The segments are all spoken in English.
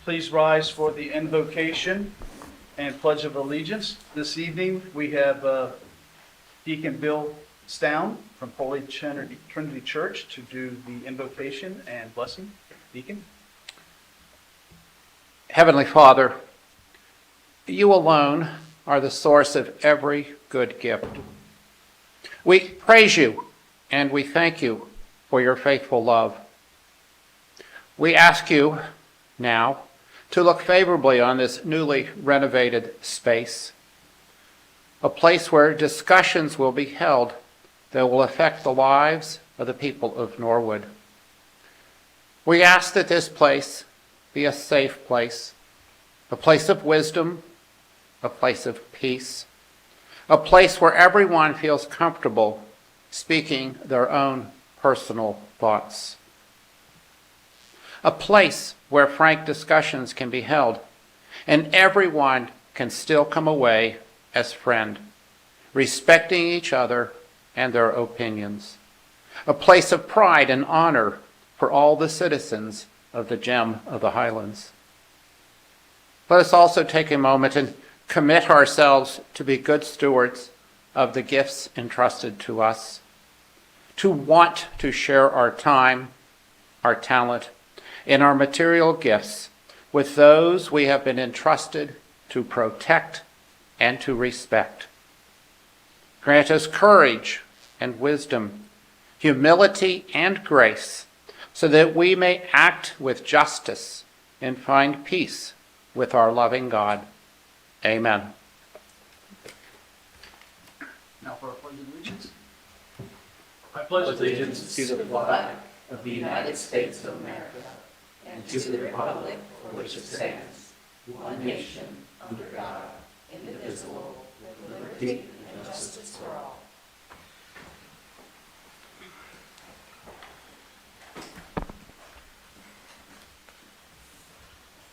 Please rise for the invocation and Pledge of Allegiance. This evening, we have Deacon Bill Stown from Holy Trinity Church to do the invocation and blessing. Deacon. Heavenly Father, you alone are the source of every good gift. We praise you and we thank you for your faithful love. We ask you now to look favorably on this newly renovated space, a place where discussions will be held that will affect the lives of the people of Norwood. We ask that this place be a safe place, a place of wisdom, a place of peace, a place where everyone feels comfortable speaking their own personal thoughts, a place where frank discussions can be held and everyone can still come away as friend, respecting each other and their opinions, a place of pride and honor for all the citizens of the Gem of the Highlands. Let us also take a moment and commit ourselves to be good stewards of the gifts entrusted to us, to want to share our time, our talent, and our material gifts with those we have been entrusted to protect and to respect. Grant us courage and wisdom, humility and grace, so that we may act with justice and find peace with our loving God. Amen. Now for our Pledge of Allegiance. I pledge allegiance to the flag of the United States of America and to the republic for which it stands, one nation, under God, indivisible, with liberty and justice for all.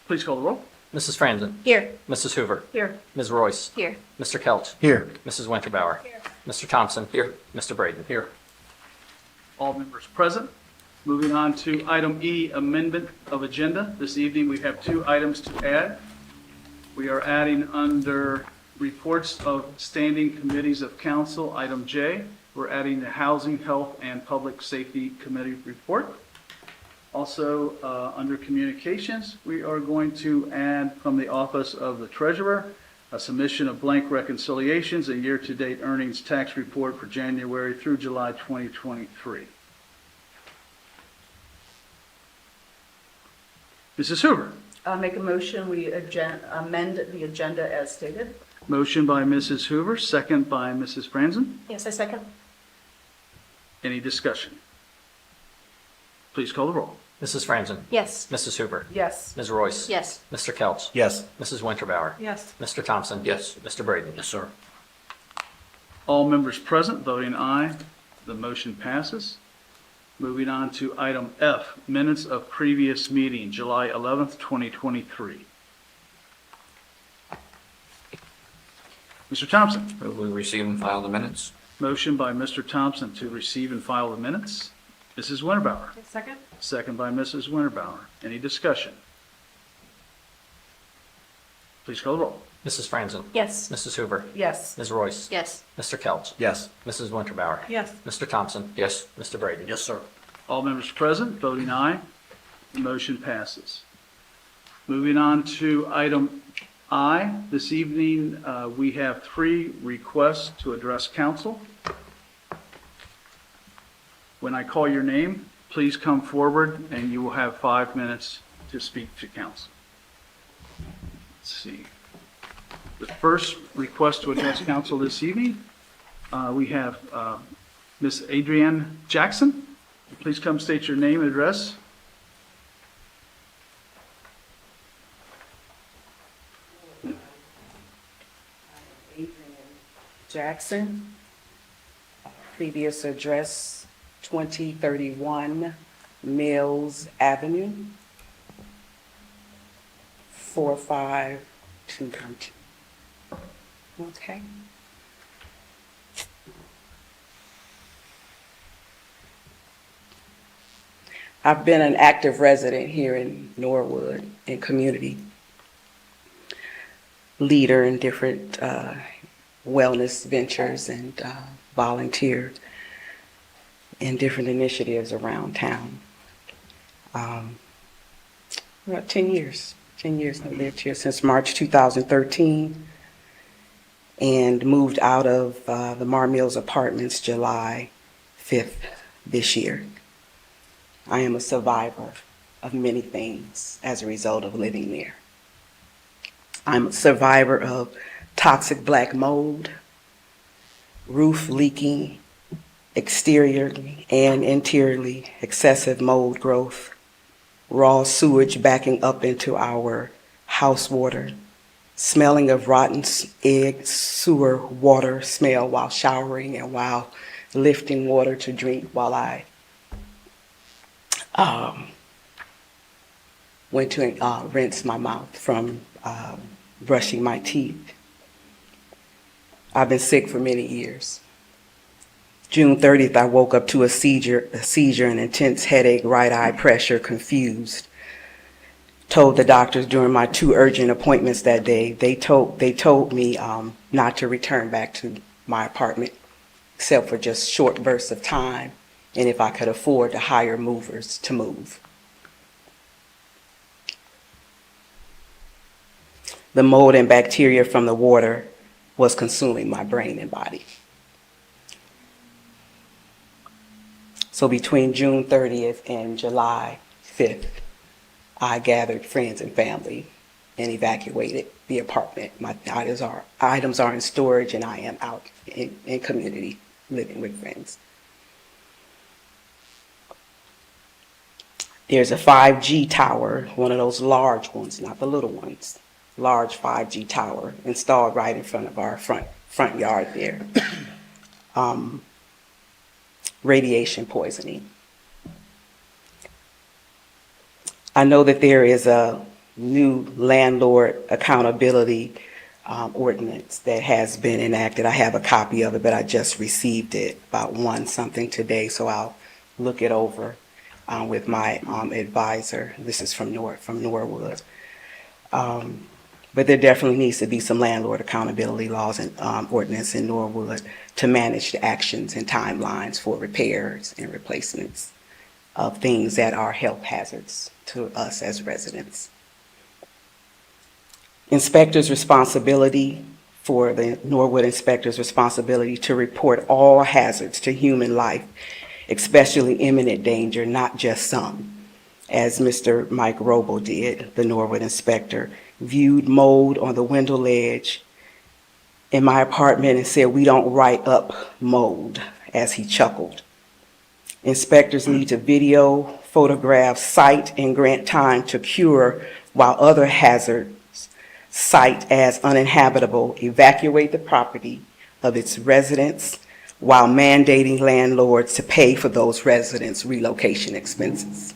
Please call the roll. Mrs. Franzen. Here. Mrs. Hoover. Here. Ms. Royce. Here. Mr. Kelch. Here. Mrs. Winterbauer. Here. Mr. Thompson. Here. Mr. Braden. Here. All members present. Moving on to item E, amendment of agenda. This evening, we have two items to add. We are adding under reports of standing committees of council, item J. We're adding the Housing, Health, and Public Safety Committee report. Also, under communications, we are going to add from the Office of the Treasurer a submission of blank reconciliations and year-to-date earnings tax report for January through July 2023. Mrs. Hoover. Make a motion, we amend the agenda as stated. Motion by Mrs. Hoover, second by Mrs. Franzen. Yes, I second. Any discussion? Please call the roll. Mrs. Franzen. Yes. Mrs. Hoover. Yes. Ms. Royce. Yes. Mr. Kelch. Yes. Mrs. Winterbauer. Yes. Mr. Thompson. Yes. Mr. Braden. Yes, sir. All members present voting aye. The motion passes. Moving on to item F, minutes of previous meeting, July 11th, 2023. Mr. Thompson. Move we receive and file the minutes. Motion by Mr. Thompson to receive and file the minutes. Mrs. Winterbauer. Second? Second by Mrs. Winterbauer. Any discussion? Please call the roll. Mrs. Franzen. Yes. Mrs. Hoover. Yes. Ms. Royce. Yes. Mr. Kelch. Yes. Mrs. Winterbauer. Yes. Mr. Thompson. Yes. Mr. Braden. Yes, sir. All members present voting aye. The motion passes. Moving on to item I. This evening, we have 3 requests to address council. When I call your name, please come forward and you will have 5 minutes to speak to council. Let's see. The first request to address council this evening, we have Ms. Adrienne Jackson. Please come state your name and address. Adrienne Jackson, previous address 2031 Mills Avenue, 45212. Okay. I've been an active resident here in Norwood and community leader in different wellness ventures and volunteered in different initiatives around town. About 10 years. 10 years I've lived here since March 2013 and moved out of the Mar Mills Apartments July 5th this year. I am a survivor of many things as a result of living there. I'm a survivor of toxic black mold, roof leaking, exteriorly and interiorly excessive mold growth, raw sewage backing up into our house water, smelling of rotten egg sewer water smell while showering and while lifting water to drink while I went to rinse my mouth from brushing my teeth. I've been sick for many years. June 30th, I woke up to a seizure, an intense headache, right eye pressure, confused. Told the doctors during my 2 urgent appointments that day, they told me not to return back to my apartment, except for just short bursts of time, and if I could afford to hire movers to move. The mold and bacteria from the water was consuming my brain and body. So between June 30th and July 5th, I gathered friends and family and evacuated the apartment. My items are in storage, and I am out in community living with friends. There's a 5G tower, one of those large ones, not the little ones, large 5G tower installed right in front of our front yard there. Radiation poisoning. I know that there is a new landlord accountability ordinance that has been enacted. I have a copy of it, but I just received it about 1 something today, so I'll look it over with my advisor. This is from Norwood. But there definitely needs to be some landlord accountability laws and ordinance in Norwood to manage the actions and timelines for repairs and replacements of things that are health hazards to us as residents. Inspectors' responsibility for the Norwood inspector's responsibility to report all hazards to human life, especially imminent danger, not just some, as Mr. Mike Robo did, the Norwood inspector, viewed mold on the window ledge in my apartment and said, "We don't write up mold," as he chuckled. Inspectors need to video, photograph, cite, and grant time to cure, while other hazards cite as uninhabitable, evacuate the property of its residents while mandating landlords to pay for those residents' relocation expenses.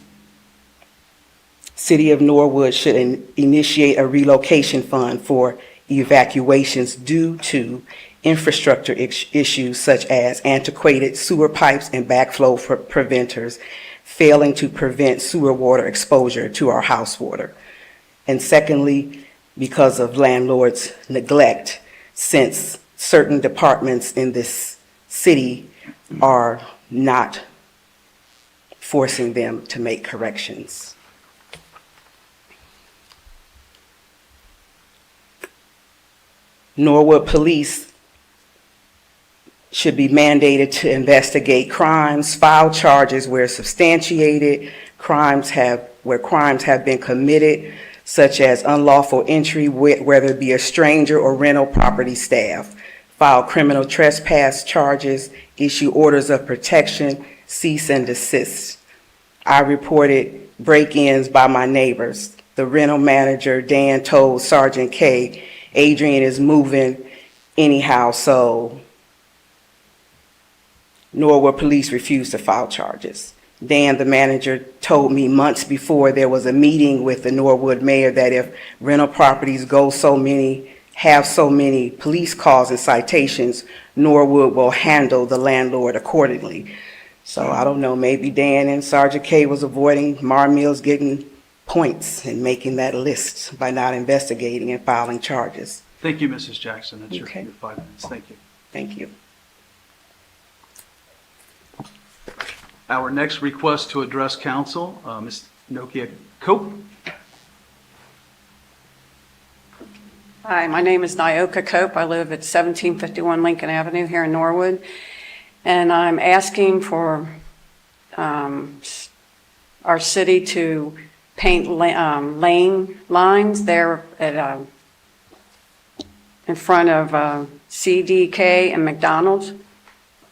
City of Norwood should initiate a relocation fund for evacuations due to infrastructure issues such as antiquated sewer pipes and backflow preventers failing to prevent sewer water exposure to our house water. And secondly, because of landlords' neglect, since certain departments in this city are not forcing them to make corrections. Norwood police should be mandated to investigate crimes, file charges where substantiated, where crimes have been committed, such as unlawful entry, whether it be a stranger or rental property staff, file criminal trespass charges, issue orders of protection, cease and desist. I reported break-ins by my neighbors. The rental manager, Dan, told Sergeant K, "Adrian is moving anyhow," so Norwood police refused to file charges. Dan, the manager, told me months before there was a meeting with the Norwood mayor that if rental properties have so many police calls and citations, Norwood will handle the landlord accordingly. So I don't know, maybe Dan and Sergeant K was avoiding Mar Mills getting points and making that list by not investigating and filing charges. Thank you, Mrs. Jackson. That's your Okay. 5 minutes. Thank you. Thank you. Our next request to address council, Ms. Nokia Cope. Hi, my name is Nyoka Cope. I live at 1751 Lincoln Avenue here in Norwood. And I'm asking for our city to paint lane lines there at, in front of CDK and McDonald's.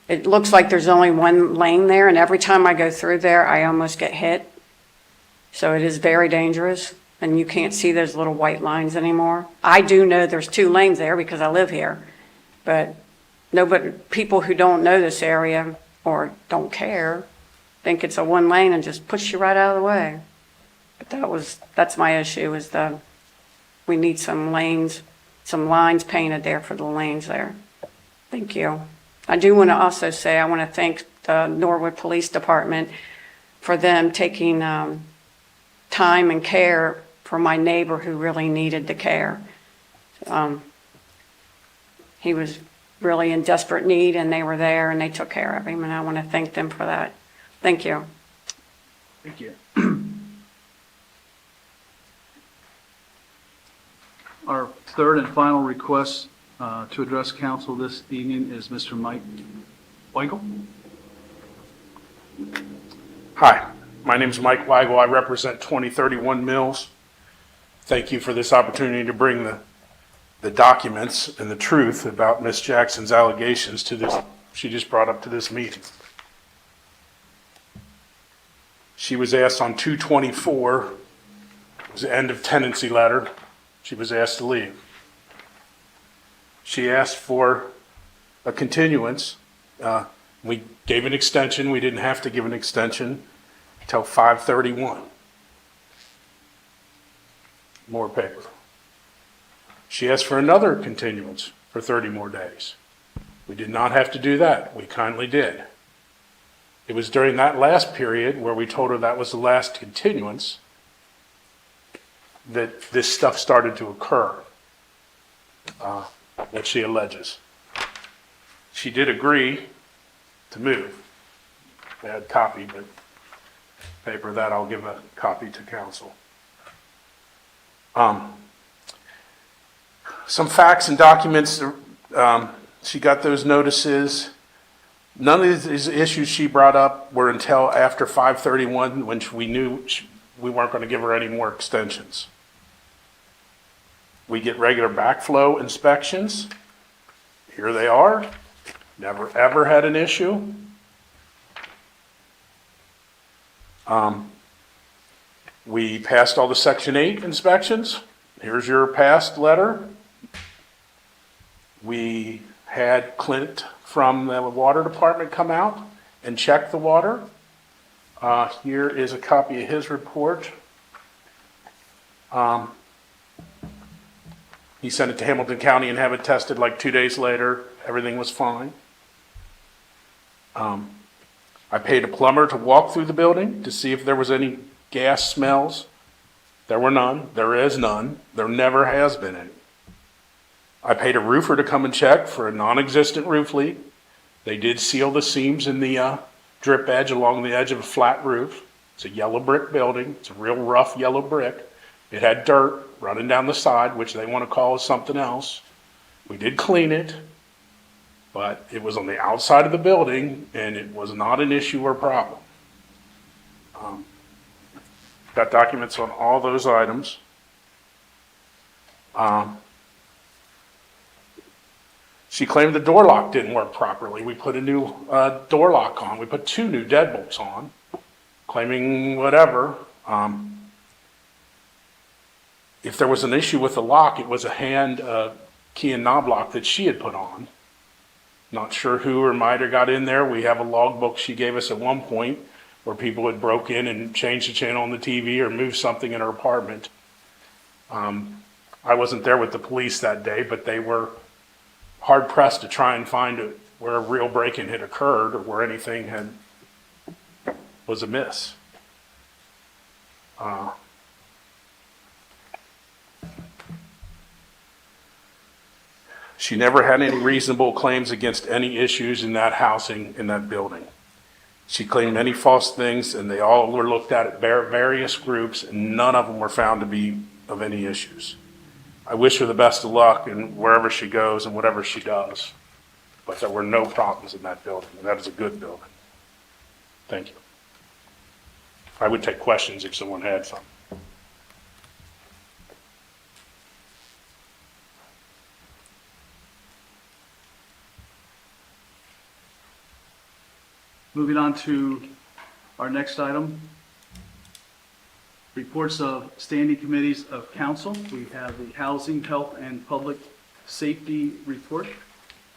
It looks like there's only one lane there, and every time I go through there, I almost get hit. So it is very dangerous, and you can't see those little white lines anymore. I do know there's 2 lanes there because I live here, but nobody, people who don't know this area or don't care think it's a 1 lane and just push you right out of the way. But that's my issue, is we need some lanes, some lines painted there for the lanes there. Thank you. I do want to also say I want to thank the Norwood Police Department for them taking time and care for my neighbor who really needed the care. He was really in desperate need, and they were there and they took care of him, and I want to thank them for that. Thank you. Thank you. Our third and final request to address council this evening is Mr. Mike Weigel. Hi, my name is Mike Weigel. I represent 2031 Mills. Thank you for this opportunity to bring the documents and the truth about Miss Jackson's allegations to this, she just brought up to this meeting. She was asked on 2/24, it was the end of tenancy letter, she was asked to leave. She asked for a continuance. We gave an extension. We didn't have to give an extension until 5/31. More paper. She asked for another continuance for 30 more days. We did not have to do that. We kindly did. It was during that last period where we told her that was the last continuance that this stuff started to occur, that she alleges. She did agree to move. Bad copy, but paper that I'll give a copy to council. Some facts and documents, she got those notices. None of these issues she brought up were until after 5/31, when we knew we weren't going to give her any more extensions. We get regular backflow inspections. Here they are. Never ever had an issue. We passed all the Section 8 inspections. Here's your passed letter. We had Clint from the water department come out and check the water. Here is a copy of his report. He sent it to Hamilton County and have it tested like 2 days later. Everything was fine. I paid a plumber to walk through the building to see if there was any gas smells. There were none. There is none. There never has been any. I paid a roofer to come and check for a non-existent roof leak. They did seal the seams in the drip edge along the edge of a flat roof. It's a yellow brick building. It's a real rough yellow brick. It had dirt running down the side, which they want to call something else. We did clean it, but it was on the outside of the building, and it was not an issue or problem. Got documents on all those items. She claimed the door lock didn't work properly. We put a new door lock on. We put 2 new deadbolts on, claiming whatever. If there was an issue with the lock, it was a hand key and knob lock that she had put on. Not sure who or might have got in there. We have a logbook she gave us at one point where people had broke in and changed the channel on the TV or moved something in her apartment. I wasn't there with the police that day, but they were hard pressed to try and find where a real break-in had occurred or where anything had was amiss. She never had any reasonable claims against any issues in that housing, in that building. She claimed many false things, and they all were looked at various groups, and none of them were found to be of any issues. I wish her the best of luck in wherever she goes and whatever she does. But there were no problems in that building, and that is a good building. Thank you. I would take questions if someone had some. Moving on to our next item, reports of standing committees of council. We have the Housing, Health, and Public Safety report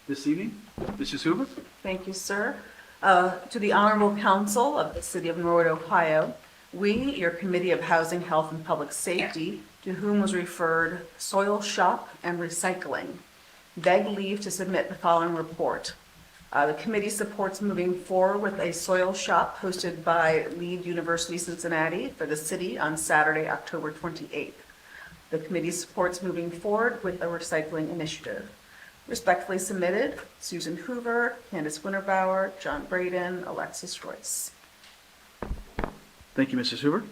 this evening. Mrs. Hoover? Thank you, sir. To the Honorable Council of the City of Norwood, Ohio, we, your Committee of Housing, Health, and Public Safety, to whom was referred soil shop and recycling, beg leave to submit the following report. The committee supports moving forward with a soil shop hosted by Lead University Cincinnati for the city on Saturday, October 28th. The committee supports moving forward with a recycling initiative. Respectfully submitted, Susan Hoover, Candace Winterbauer, John Braden, Alexis Royce. Thank you, Mrs. Hoover.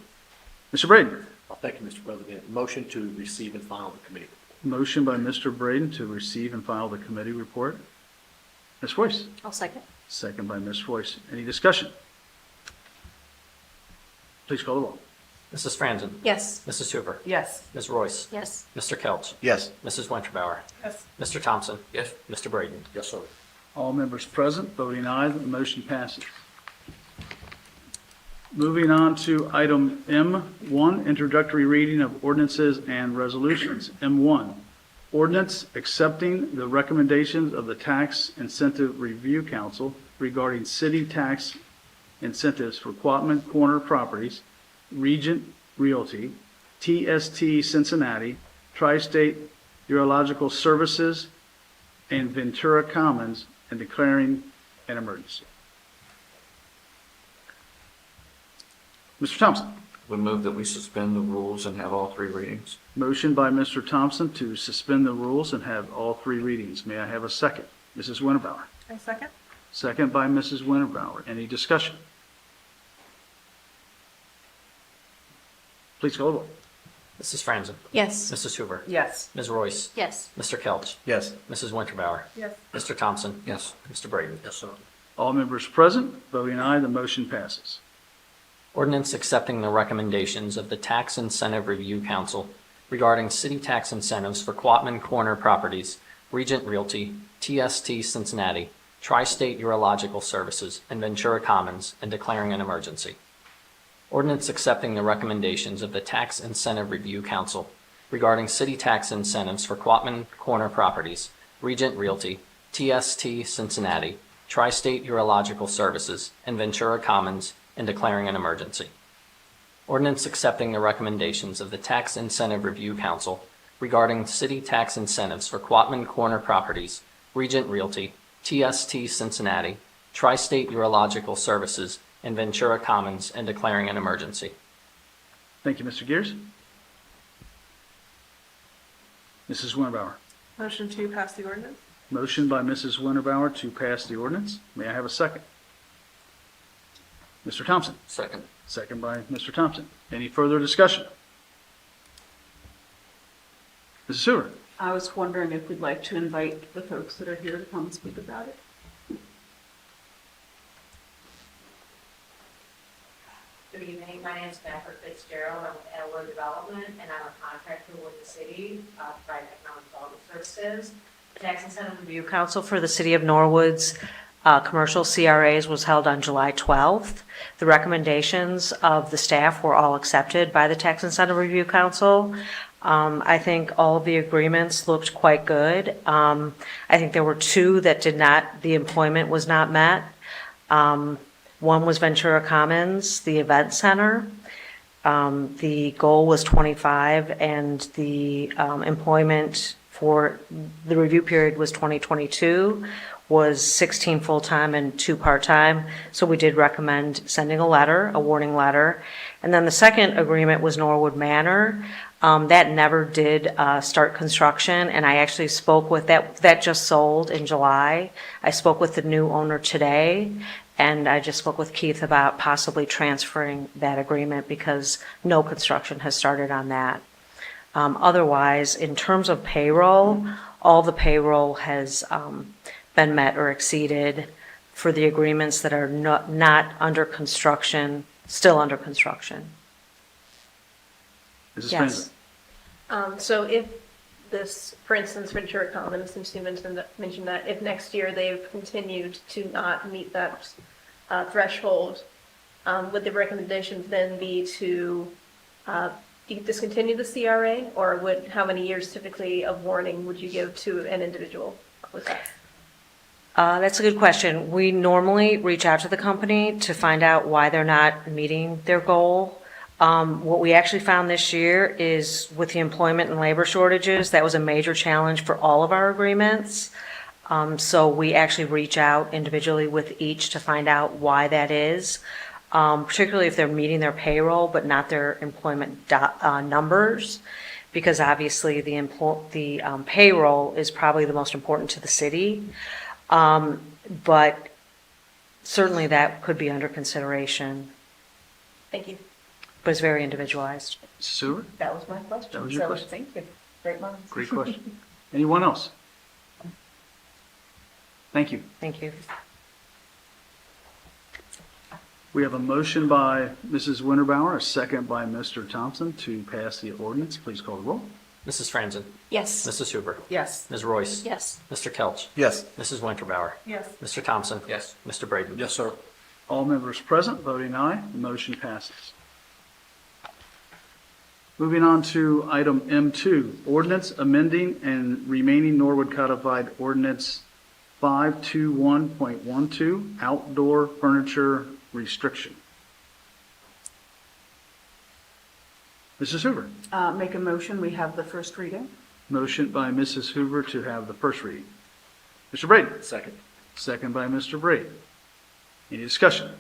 Mr. Braden? Thank you, Mr. President. Motion to receive and file the committee. Motion by Mr. Braden to receive and file the committee report. Ms. Royce? I'll second. Second by Ms. Royce. Any discussion? Please call the roll. Mrs. Franzen? Yes. Mrs. Hoover? Yes. Ms. Royce? Yes. Mr. Kelch? Yes. Mrs. Winterbauer? Yes. Mr. Thompson? Yes. Mr. Braden? Yes, sir. All members present, voting aye, the motion passes. Moving on to item M1, introductory reading of ordinances and resolutions. M1, ordinance accepting the recommendations of the Tax Incentive Review Council regarding city tax incentives for Quatman Corner Properties, Regent Realty, TST Cincinnati, Tri-State Urological Services, and Ventura Commons, and declaring an emergency. Mr. Thompson. Would move that we suspend the rules and have all three readings. Motion by Mr. Thompson to suspend the rules and have all three readings. May I have a second? Mrs. Winterbauer. I second. Second by Mrs. Winterbauer. Any discussion? Please call the roll. Mrs. Franzen? Yes. Mrs. Hoover? Yes. Ms. Royce? Yes. Mr. Kelch? Yes. Mrs. Winterbauer? Yes. Mr. Thompson? Yes. Mr. Braden? Yes, sir. All members present, voting aye, the motion passes. Ordinance accepting the recommendations of the Tax Incentive Review Council regarding city tax incentives for Quatman Corner Properties, Regent Realty, TST Cincinnati, Tri-State Urological Services, and Ventura Commons, and declaring an emergency. Ordinance accepting the recommendations of the Tax Incentive Review Council regarding city tax incentives for Quatman Corner Properties, Regent Realty, TST Cincinnati, Tri-State Urological Services, and Ventura Commons, and declaring an emergency. Ordinance accepting the recommendations of the Tax Incentive Review Council regarding city tax incentives for Quatman Corner Properties, Regent Realty, TST Cincinnati, Tri-State Urological Services, and Ventura Commons, and declaring an emergency. Thank you, Mr. Gears. Mrs. Winterbauer. Motion to pass the ordinance? Motion by Mrs. Winterbauer to pass the ordinance. May I have a second? Mr. Thompson. Second. Second by Mr. Thompson. Any further discussion? Mrs. Hoover. I was wondering if we'd like to invite the folks that are here to come and speak about it. Good evening, my name is Jennifer Fitzgerald, I'm with Elwood Development, and I'm a contractor with the city, provide economic development services. Tax Incentive Review Council for the City of Norwood's commercial CRAs was held on July 12th. The recommendations of the staff were all accepted by the Tax Incentive Review Council. I think all of the agreements looked quite good. I think there were two that did not, the employment was not met. One was Ventura Commons, the event center. The goal was 25 and the employment for the review period was 2022. was 16 full-time and 2 part-time. So we did recommend sending a letter, a warning letter. And then the second agreement was Norwood Manor. That never did start construction, and I actually spoke with that just sold in July. I spoke with the new owner today, and I just spoke with Keith about possibly transferring that agreement because no construction has started on that. Otherwise, in terms of payroll, all the payroll has been met or exceeded for the agreements that are not under construction, still under construction. Mrs. Yes. Franzen? So if this, for instance, Ventura Commons, since you mentioned that, if next year they've continued to not meet that threshold, would the recommendations then be to discontinue the CRA, or how many years typically of warning would you give to an individual with that? That's a good question. We normally reach out to the company to find out why they're not meeting their goal. What we actually found this year is with the employment and labor shortages, that was a major challenge for all of our agreements. So we actually reach out individually with each to find out why that is, particularly if they're meeting their payroll but not their employment numbers, because obviously the payroll is probably the most important to the city. But certainly that could be under consideration, Thank you. but it's very individualized. Mrs. Sewer? That was my question. That was your So, question. thank you. Great minds. Great question. Anyone else? Thank you. Thank you. We have a motion by Mrs. Winterbauer, a second by Mr. Thompson to pass the ordinance. Please call the roll. Mrs. Franzen? Yes. Mrs. Hoover? Yes. Ms. Royce? Yes. Mr. Kelch? Yes. Mrs. Winterbauer? Yes. Mr. Thompson? Yes. Mr. Braden? Yes, sir. All members present, voting aye, the motion passes. Moving on to item M2, ordinance amending and remaining Norwood Codified Ordinance 521.12, outdoor furniture restriction. Mrs. Hoover. Make a motion, we have the first reading. Motion by Mrs. Hoover to have the first reading. Mr. Braden. Second. Second by Mr. Braden. Any discussion?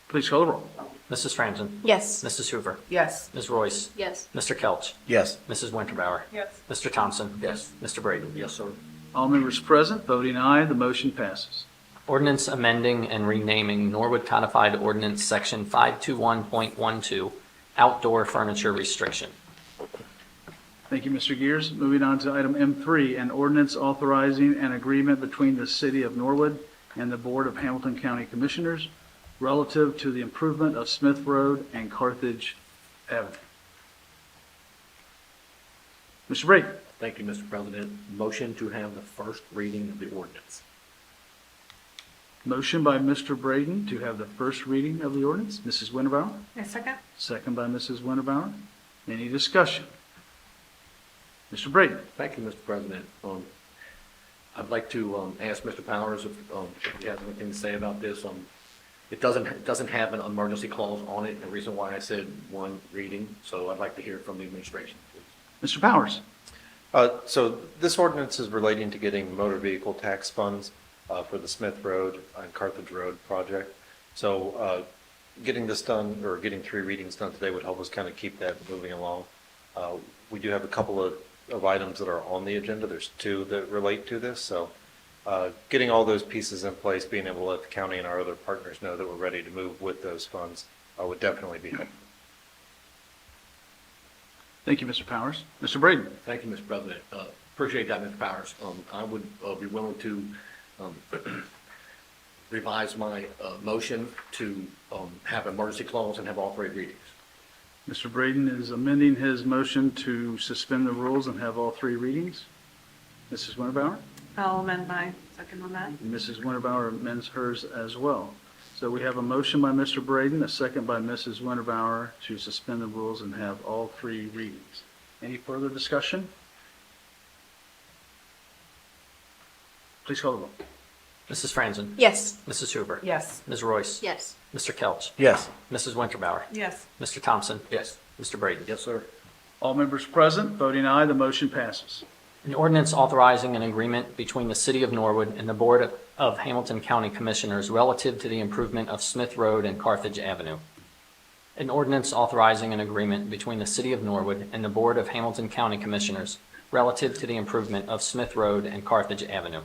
Please call the roll. Mrs. Franzen? Yes. Mrs. Hoover? Yes. Ms. Royce? Yes. Mr. Kelch? Yes. Mrs. Winterbauer? Yes. Mr. Thompson? Yes. Mr. Braden? Yes, sir. All members present, voting aye, the motion passes. Ordinance amending and renaming Norwood Codified Ordinance Section 521.12, outdoor furniture restriction. Thank you, Mr. Gears. Moving on to item M3, an ordinance authorizing an agreement between the City of Norwood and the Board of Hamilton County Commissioners relative to the improvement of Smith Road and Carthage Avenue. Mr. Braden. Thank you, Mr. President. Motion to have the first reading of the ordinance. Motion by Mr. Braden to have the first reading of the ordinance. Mrs. Winterbauer. Second. Second by Mrs. Winterbauer. Any discussion? Mr. Braden. Thank you, Mr. President. I'd like to ask Mr. Powers if he has anything to say about this. It doesn't have an emergency clause on it, the reason why I said one reading, so I'd like to hear from the administration, please. Mr. Powers. So this ordinance is relating to getting motor vehicle tax funds for the Smith Road and Carthage Road project. So getting this done, or getting 3 readings done today would help us kind of keep that moving along. We do have a couple of items that are on the agenda. There's 2 that relate to this. So getting all those pieces in place, being able to let the county and our other partners know that we're ready to move with those funds would definitely be helpful. Thank you, Mr. Powers. Mr. Braden. Thank you, Mr. President. Appreciate that, Mr. Powers. I would be willing to revise my motion to have emergency clause and have all 3 readings. Mr. Braden is amending his motion to suspend the rules and have all 3 readings. Mrs. Winterbauer? I'll amend my second on that. Mrs. Winterbauer amends hers as well. So we have a motion by Mr. Braden, a second by Mrs. Winterbauer to suspend the rules and have all 3 readings. Any further discussion? Please call the roll. Mrs. Franzen? Yes. Mrs. Hoover? Yes. Ms. Royce? Yes. Mr. Kelch? Yes. Mrs. Winterbauer? Yes. Mr. Thompson? Yes. Mr. Braden? Yes, sir. All members present, voting aye, the motion passes. An ordinance authorizing an agreement between the City of Norwood and the Board of Hamilton County Commissioners relative to the improvement of Smith Road and Carthage Avenue. An ordinance authorizing an agreement between the City of Norwood and the Board of Hamilton County Commissioners relative to the improvement of Smith Road and Carthage Avenue.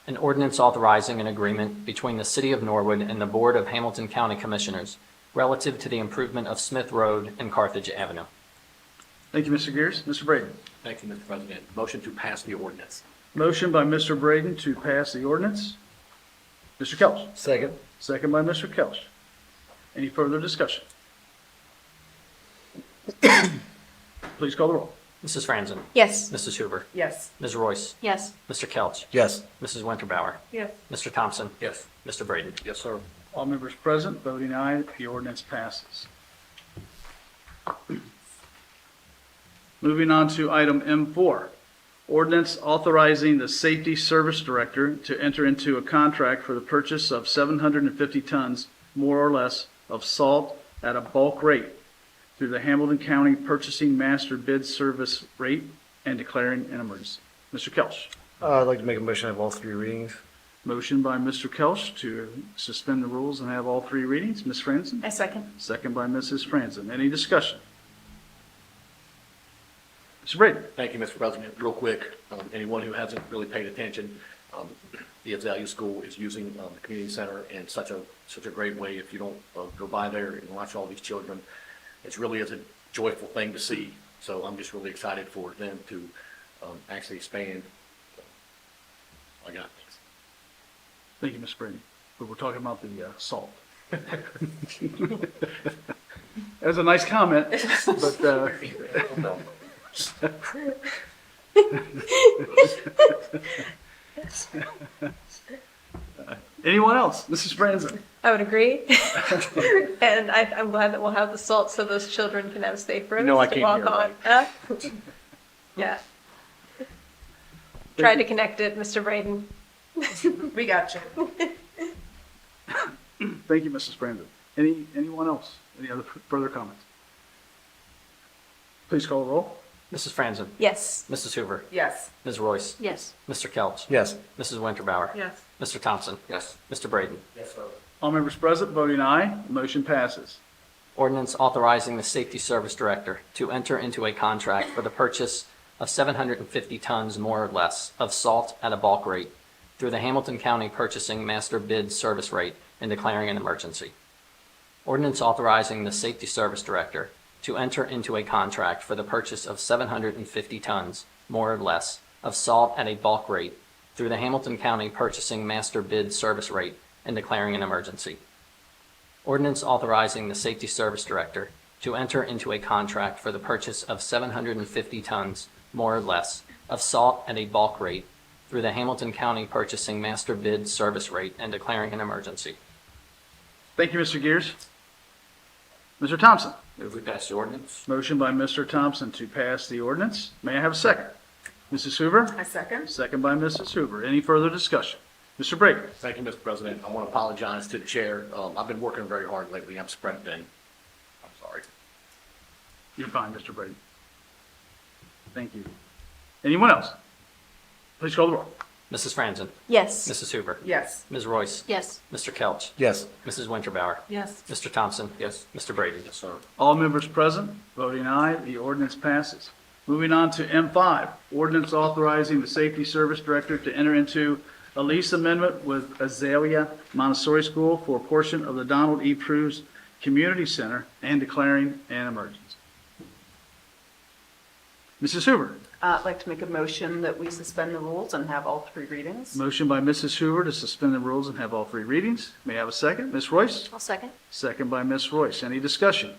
An ordinance authorizing an agreement between the City of Norwood and the Board of Hamilton County Commissioners relative to the improvement of Smith Road and Carthage Avenue. Thank you, Mr. Gears. Mr. Braden. Thank you, Mr. President. Motion to pass the ordinance. Motion by Mr. Braden to pass the ordinance. Mr. Kelch. Second. Second by Mr. Kelch. Any further discussion? Please call the roll. Mrs. Franzen. Yes. Mrs. Hoover. Yes. Ms. Royce. Yes. Mr. Kelch. Yes. Mrs. Winterbauer. Yes. Mr. Thompson. Yes. Mr. Braden. Yes, sir. All members present, voting aye, the ordinance passes. Moving on to item M4, ordinance authorizing the Safety Service Director to enter into a contract for the purchase of 750 tons, more or less, of salt at a bulk rate through the Hamilton County Purchasing Master Bid Service rate and declaring an emergency. Mr. Kelch. I'd like to make a motion to have all 3 readings. Motion by Mr. Kelch to suspend the rules and have all 3 readings. Ms. Franzen? I second. Second by Mrs. Franzen. Any discussion? Mr. Braden. Thank you, Mr. President. Real quick, anyone who hasn't really paid attention, the Azalea School is using the community center in such a great way. If you don't go by there and watch all these children, it really is a joyful thing to see. So I'm just really excited for them to actually expand. So, I got things. Thank you, Mr. Braden. But we're talking about the salt. That was a nice comment, but anyone else? Mrs. Franzen? I would agree. And I'm glad that we'll have the salt so those children can have safe roads know I to can't walk hear on. right. Huh? Yeah. Tried to connect it, Mr. Braden. We got you. Thank you, Mrs. Franzen. Anyone else? Any other further comments? Please call the roll. Mrs. Franzen. Yes. Mrs. Hoover. Yes. Ms. Royce. Yes. Mr. Kelch. Yes. Mrs. Winterbauer. Yes. Mr. Thompson. Yes. Mr. Braden. Yes, sir. All members present, voting aye, the motion passes. Ordinance authorizing the Safety Service Director to enter into a contract for the purchase of 750 tons, more or less, of salt at a bulk rate through the Hamilton County Purchasing Master Bid Service rate and declaring an emergency. Ordinance authorizing the Safety Service Director to enter into a contract for the purchase of 750 tons, more or less, of salt at a bulk rate through the Hamilton County Purchasing Master Bid Service rate and declaring an emergency. Ordinance authorizing the Safety Service Director to enter into a contract for the purchase of 750 tons, more or less, of salt at a bulk rate through the Hamilton County Purchasing Master Bid Service rate and declaring an emergency. Thank you, Mr. Gears. Mr. Thompson. Move we pass the ordinance. Motion by Mr. Thompson to pass the ordinance. May I have a second? Mrs. Hoover? I second. Second by Mrs. Hoover. Any further discussion? Mr. Braden. Thank you, Mr. President. I want to apologize to the chair. I've been working very hard lately. I'm spread thin. I'm sorry. You're fine, Mr. Braden. Thank you. Anyone else? Please call the roll. Mrs. Franzen. Yes. Mrs. Hoover. Yes. Ms. Royce. Yes. Mr. Kelch. Yes. Mrs. Winterbauer. Yes. Mr. Thompson. Yes. Mr. Braden. Yes, sir. All members present, voting aye, the ordinance passes. Moving on to M5, ordinance authorizing the Safety Service Director to enter into a lease amendment with Azalea Montessori School for a portion of the Donald E. Pruse Community Center and declaring an emergency. Mrs. Hoover. I'd like to make a motion that we suspend the rules and have all 3 readings. Motion by Mrs. Hoover to suspend the rules and have all 3 readings. May I have a second? Ms. Royce? I'll second. Second by Ms. Royce. Any discussion?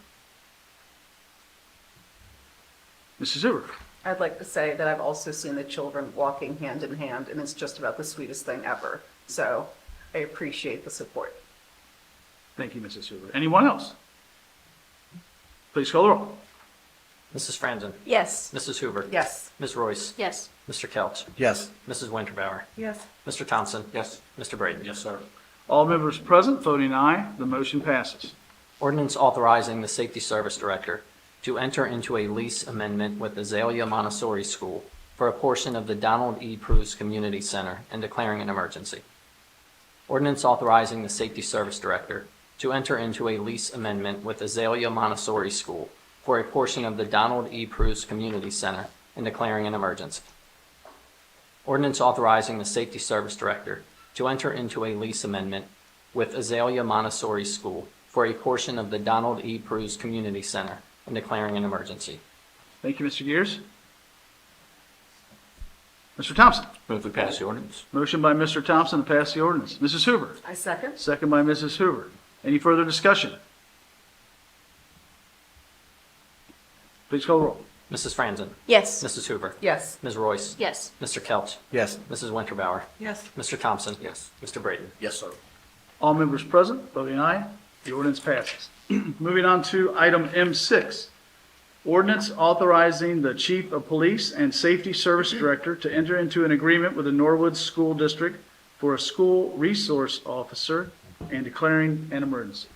Mrs. Hoover. I'd like to say that I've also seen the children walking hand in hand, and it's just about the sweetest thing ever. So I appreciate the support. Thank you, Mrs. Hoover. Anyone else? Please call the roll. Mrs. Franzen. Yes. Mrs. Hoover. Yes. Ms. Royce. Yes. Mr. Kelch. Yes. Mrs. Winterbauer. Yes. Mr. Thompson. Yes. Mr. Braden. Yes, sir. All members present, voting aye, the motion passes. Ordinance authorizing the Safety Service Director to enter into a lease amendment with Azalea Montessori School for a portion of the Donald E. Pruse Community Center and declaring an emergency. Ordinance authorizing the Safety Service Director to enter into a lease amendment with Azalea Montessori School for a portion of the Donald E. Pruse Community Center and declaring an emergency. Ordinance authorizing the Safety Service Director to enter into a lease amendment with Azalea Montessori School for a portion of the Donald E. Pruse Community Center and declaring an emergency. Thank you, Mr. Gears. Mr. Thompson. Move we pass the ordinance. Motion by Mr. Thompson to pass the ordinance. Mrs. Hoover. I second. Second by Mrs. Hoover. Any further discussion? Please call the roll. Mrs. Franzen. Yes. Mrs. Hoover. Yes. Ms. Royce. Yes. Mr. Kelch. Yes. Mrs. Winterbauer. Yes. Mr. Thompson. Yes. Mr. Braden. Yes, sir. All members present, voting aye. The ordinance passes. Moving on to item M6. Ordinance authorizing the Chief of Police and Safety Service Director to enter into an agreement with the Norwood School District for a school resource officer and declaring an emergency.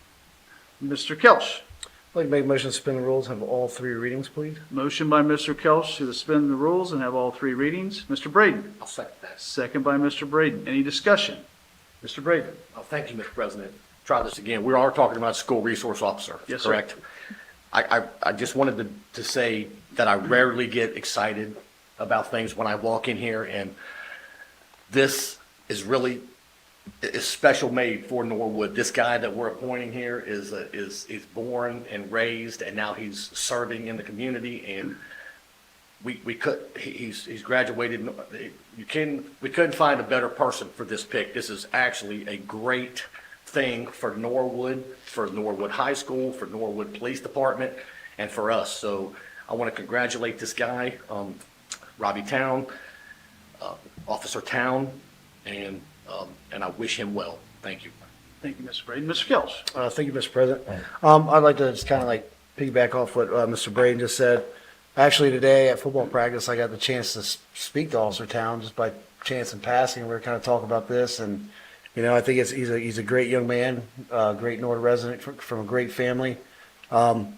Mr. Kelch. I'd like to make a motion to suspend the rules, have all three readings, please. Motion by Mr. Kelch to suspend the rules and have all three readings. Mr. Braden. I'll second that. Second by Mr. Braden. Any discussion? Mr. Braden. Oh, thank you, Mr. President. Try this again. We are talking about school resource officer, Yes, sir. correct? I just wanted to say that I rarely get excited about things when I walk in here, and this is really is special made for Norwood. This guy that we're appointing here is born and raised, and now he's serving in the community, and he's graduated. We couldn't find a better person for this pick. This is actually a great thing for Norwood High School, for Norwood Police Department, and for us. So I want to congratulate this guy, Robbie Town, Officer Town, and I wish him well. Thank you. Thank you, Mr. Braden. Mr. Kelch. Thank you, Mr. President. I'd like to just kind of like piggyback off what Mr. Braden just said. Actually, today at football practice, I got the chance to speak to Officer Town just by chance and passing. We were kind of talking about this, and you know, I think he's a great young man, great Norwood resident from a great family. And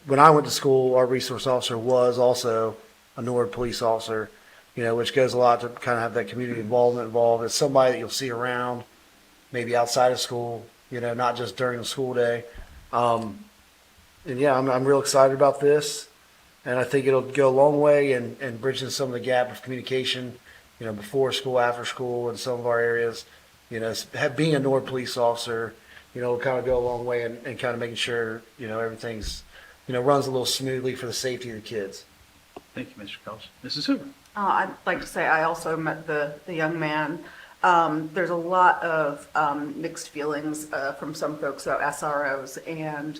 when I went to school, our resource officer was also a Norwood police officer, you know, which goes a lot to kind of have that community involvement involved. It's somebody that you'll see around, maybe outside of school, you know, not just during the school day. And yeah, I'm real excited about this, and I think it'll go a long way in bridging some of the gap of communication, you know, before school, after school, in some of our areas. You know, being a Norwood police officer, you know, will kind of go a long way in kind of making sure, you know, everything's, you know, runs a little smoothly for the safety of the kids. Thank you, Mr. Kelch. Mrs. Hoover. I'd like to say I also met the young man. There's a lot of mixed feelings from some folks about SROs, and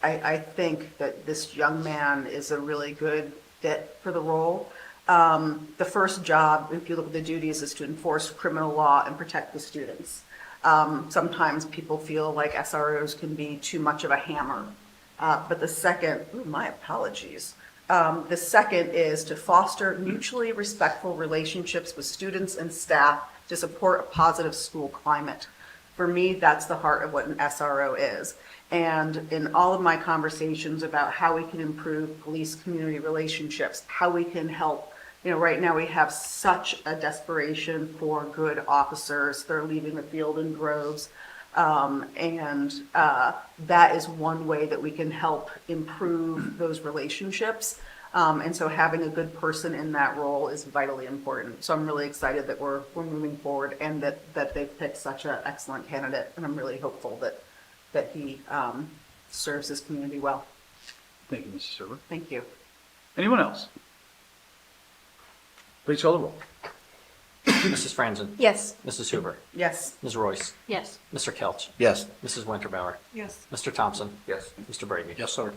I think that this young man is a really good fit for the role. The first job, if you look at the duties, is to enforce criminal law and protect the students. Sometimes people feel like SROs can be too much of a hammer. But the second, my apologies. The second is to foster mutually respectful relationships with students and staff to support a positive school climate. For me, that's the heart of what an SRO is. And in all of my conversations about how we can improve police-community relationships, how we can help. You know, right now we have such a desperation for good officers. They're leaving the field in droves. And that is one way that we can help improve those relationships. And so having a good person in that role is vitally important. So I'm really excited that we're moving forward, and that they've picked such an excellent candidate. And I'm really hopeful that he serves his community well. Thank you, Mrs. Hoover. Thank you. Anyone else? Please call the roll. Mrs. Franzen. Yes. Mrs. Hoover. Yes. Ms. Royce. Yes. Mr. Kelch. Yes. Mrs. Winterbauer. Yes. Mr. Thompson. Yes. Mr. Brady. Yes, sir.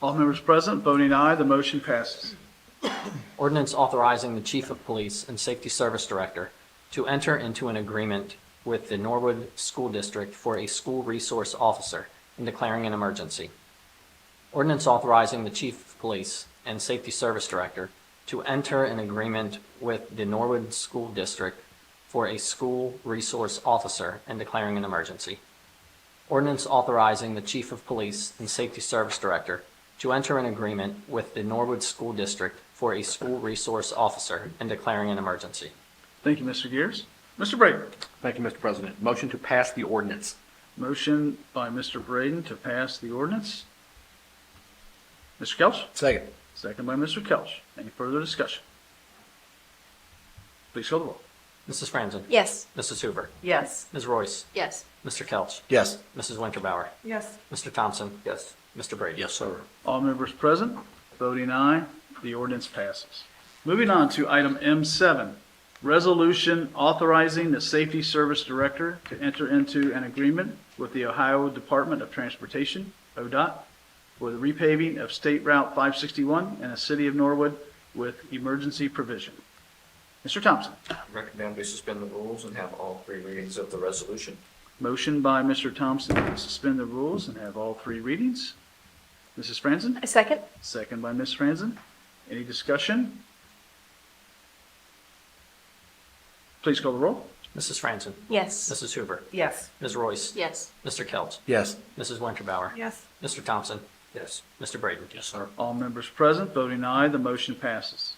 All members present, voting aye, the motion passes. Ordinance authorizing the Chief of Police and Safety Service Director to enter into an agreement with the Norwood School District for a school resource officer and declaring an emergency. Ordinance authorizing the Chief of Police and Safety Service Director to enter an agreement with the Norwood School District for a school resource officer and declaring an emergency. Ordinance authorizing the Chief of Police and Safety Service Director to enter an agreement with the Norwood School District for a school resource officer and declaring an emergency. Thank you, Mr. Gears. Mr. Braden. Thank you, Mr. President. Motion to pass the ordinance. Motion by Mr. Braden to pass the ordinance. Mr. Kelch? Second. Second by Mr. Kelch. Any further discussion? Please call the roll. Mrs. Franzen? Yes. Mrs. Hoover? Yes. Ms. Royce? Yes. Mr. Kelch? Yes. Mrs. Winterbauer? Yes. Mr. Thompson? Yes. Mr. Brady? Yes, sir. All members present, voting aye, the ordinance passes. Moving on to item M7, resolution authorizing the Safety Service Director to enter into an agreement with the Ohio Department of Transportation, ODOT, for the repaving of State Route 561 in the city of Norwood with emergency provision. Mr. Thompson. Recommend we suspend the rules and have all three readings of the resolution. Motion by Mr. Thompson to suspend the rules and have all three readings. Mrs. Franzen? A second? Second by Ms. Franzen. Any discussion? Please call the roll. Mrs. Franzen? Yes. Mrs. Hoover? Yes. Ms. Royce? Yes. Mr. Kelch? Yes. Mrs. Winterbauer? Yes. Mr. Thompson? Yes. Mr. Brady? Yes, sir. All members present, voting aye, the motion passes.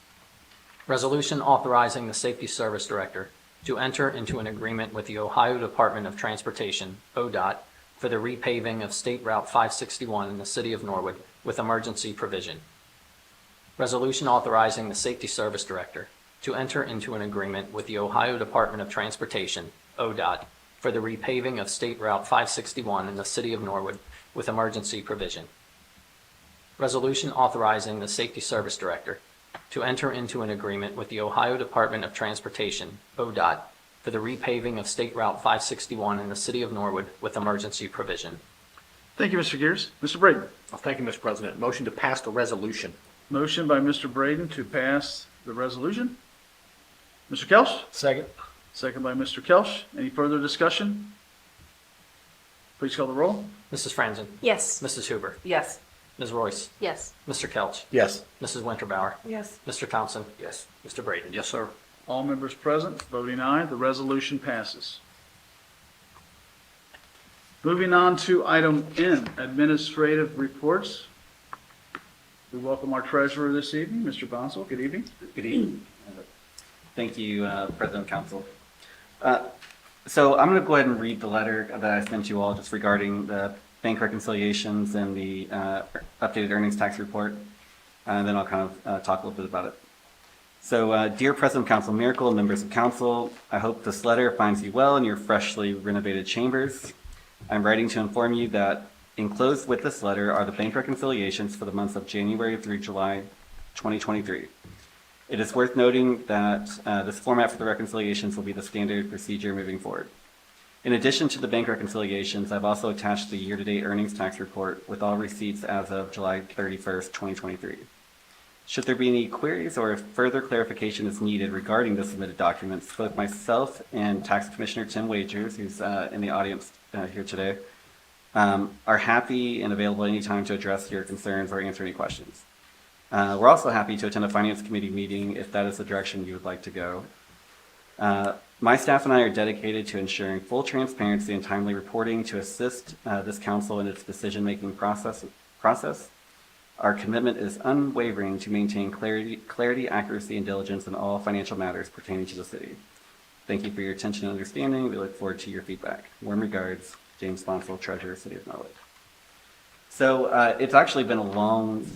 Resolution authorizing the Safety Service Director to enter into an agreement with the Ohio Department of Transportation, ODOT, for the repaving of State Route 561 in the city of Norwood with emergency provision. Resolution authorizing the Safety Service Director to enter into an agreement with the Ohio Department of Transportation, ODOT, for the repaving of State Route 561 in the city of Norwood with emergency provision. Resolution authorizing the Safety Service Director to enter into an agreement with the Ohio Department of Transportation, ODOT, for the repaving of State Route 561 in the city of Norwood with emergency provision. Thank you, Mr. Gears. Mr. Braden. Thank you, Mr. President. Motion to pass the resolution. Motion by Mr. Braden to pass the resolution. Mr. Kelch. Second. Second by Mr. Kelch. Any further discussion? Please call the roll. Mrs. Franzen? Yes. Mrs. Hoover? Yes. Ms. Royce? Yes. Mr. Kelch? Yes. Mrs. Winterbauer? Yes. Mr. Thompson? Yes. Mr. Brady? Yes, sir. All members present, voting aye, the resolution passes. Moving on to item N, administrative reports. We welcome our treasurer this evening, Mr. Bonsall. Good evening. Good evening. Thank you, President Council. So I'm going to go ahead and read the letter that I sent you all just regarding the bank reconciliations and the updated earnings tax report, and then I'll kind of talk a little bit about it. So, dear President Council Miracle and members of Council, I hope this letter finds you well in your freshly renovated chambers. I'm writing to inform you that enclosed with this letter are the bank reconciliations for the months of January through July 2023. It is worth noting that this format for the reconciliations will be the standard procedure moving forward. In addition to the bank reconciliations, I've also attached the year-to-date earnings tax report with all receipts as of July 31st, 2023. Should there be any queries or if further clarification is needed regarding the submitted documents, both myself and Tax Commissioner Tim Wagers, who's in the audience here today, are happy and available anytime to address your concerns or answer any questions. We're also happy to attend a Finance Committee meeting if that is the direction you would like to go. My staff and I are dedicated to ensuring full transparency and timely reporting to assist this council in its decision-making process. Our commitment is unwavering to maintain clarity, accuracy, and diligence in all financial matters pertaining to the city. Thank you for your attention and understanding. We look forward to your feedback. Warm regards, James Bonsall, Treasurer, City of Norwood. So it's actually been a long,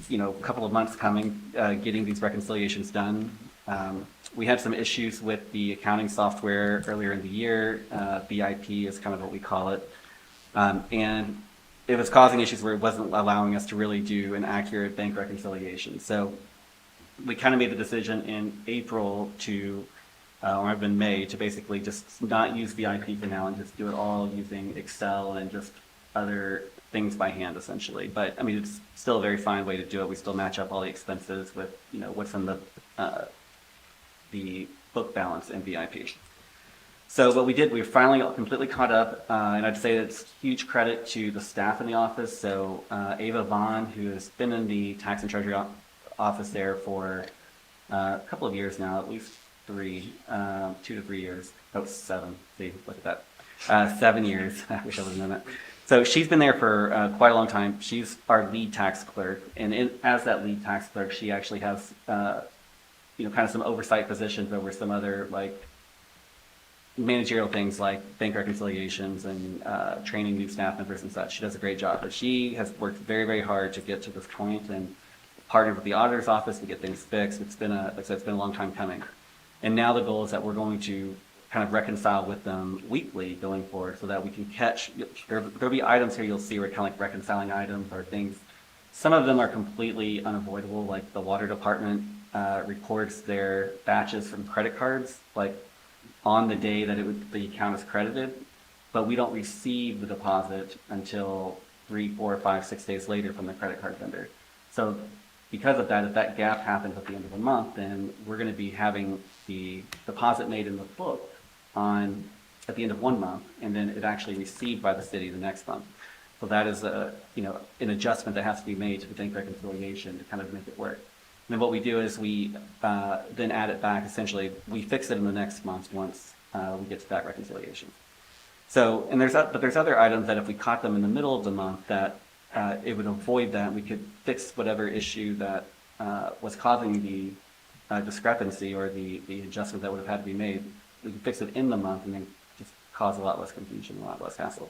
couple of months coming, getting these reconciliations done. We had some issues with the accounting software earlier in the year. BIP is kind of what we call it. And it was causing issues where it wasn't allowing us to really do an accurate bank reconciliation. So we kind of made the decision in April or in May to basically just not use BIP for now and just do it all using Excel and just other things by hand, essentially. But I mean, it's still a very fine way to do it. We still match up all the expenses with, what's in the book balance in BIP. So what we did, we finally got completely caught up, and I'd say it's huge credit to the staff in the office. So Ava Vaughn, who has been in the tax and treasury office there for a couple of years now, at least 2 to 3 years. Oh, 7. See, look at that. 7 years. I wish I would have known that. So she's been there for quite a long time. She's our lead tax clerk, and as that lead tax clerk, she actually has, kind of some oversight positions over some other like managerial things like bank reconciliations and training new staff members and such. She does a great job, but she has worked very, very hard to get to this point and partnered with the auditor's office to get things fixed. It's been like I said, it's been a long time coming. And now the goal is that we're going to kind of reconcile with them weekly going forward so that we can catch, there'll be items here you'll see where kind of like reconciling items or things. Some of them are completely unavoidable, like the water department records their batches from credit cards, like on the day that the account is credited, but we don't receive the deposit until 3, 4, 5, 6 days later from the credit card vendor. So because of that, if that gap happens at the end of the month, then we're going to be having the deposit made in the book at the end of 1 month, and then it actually received by the city the next month. So that is an adjustment that has to be made to the bank reconciliation to kind of make it work. And then what we do is we then add it back. Essentially, we fix it in the next month once we get to that reconciliation. So, and there's other items that if we caught them in the middle of the month, that it would avoid that. We could fix whatever issue that was causing the discrepancy or the adjustment that would have had to be made. We could fix it in the month and then just cause a lot less confusion, a lot less hassle.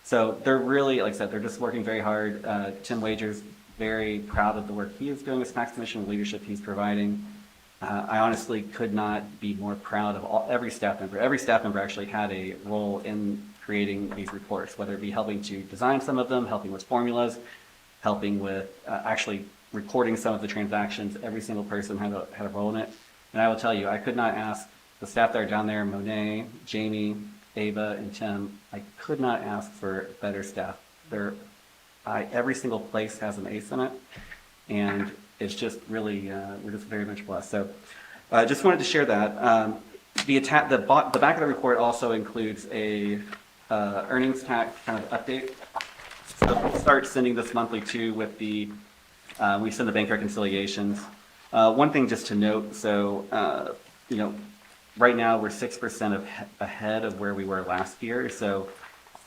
So they're really, like I said, they're just working very hard. Tim Wager's very proud of the work he is doing as tax commission, the leadership he's providing. I honestly could not be more proud of every staff member. Every staff member actually had a role in creating these reports, whether it be helping to design some of them, helping with formulas, helping with actually recording some of the transactions. Every single person had a role in it. And I will tell you, I could not ask the staff that are down there, Monet, Jamie, Ava, and Tim, I could not ask for better staff. Every single place has an ace in it, and it's just really, we're just very much blessed. So I just wanted to share that. The back of the report also includes a earnings tax kind of update. So we'll start sending this monthly too with we send the bank reconciliations. One thing just to note, so, right now we're 6% ahead of where we were last year. So